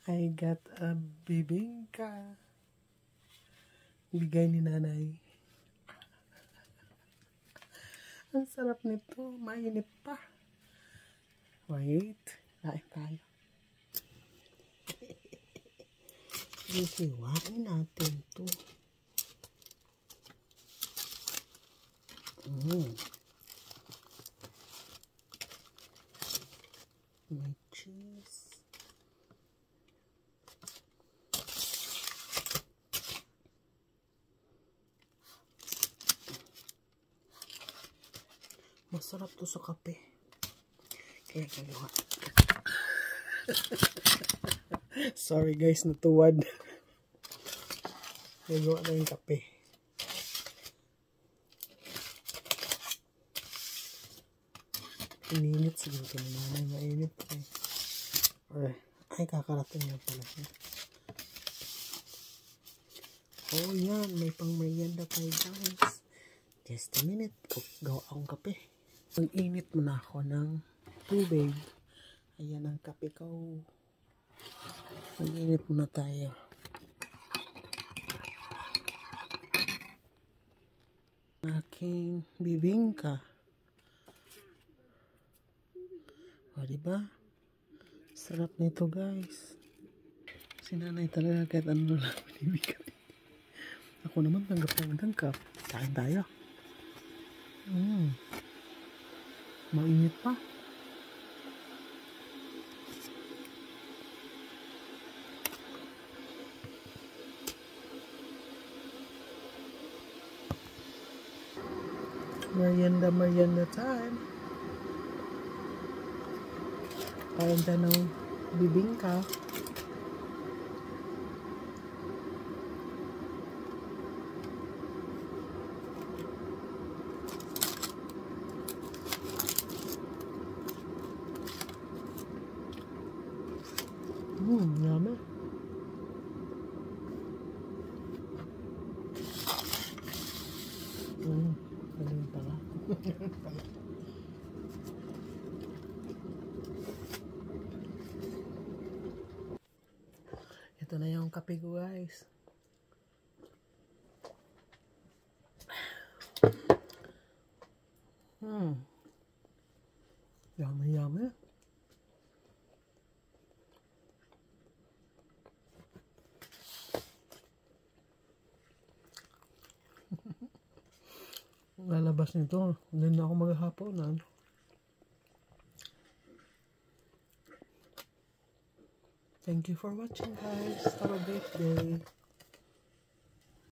I got a bibingka. Bigay ni nanay. Ang sarap nito. Mainit pa. Wait. Kain tayo. Hihiwain natin to. May cheese. Masarap to sa kape. Kaya gagawa. Sorry guys, natuwad. Gagawa na yung kape. Ininit siguro ito na nanay. Mainit eh. Ay, kakarating na pala siya. Oh yan, may pang merienda tayo guys. Just a minute. Gawa akong kape. Mag-init muna ako ng tubig. Ayan ang kape ko. Mag-init muna tayo. Aking bibingka. O diba? Sarap nito guys. Si nanay talaga kahit ano lang pinibigay. Ako naman tanggap ng tanggap. Kain tayo. Mainit pa. Merienda time. Kain tayo ng bibingka. Yummy. Galing pala. Ito na yung kape ko guys. Yummy, yummy. Lalabas nito. Hindi na ako maghahaponan. Thank you for watching guys. Have a great day.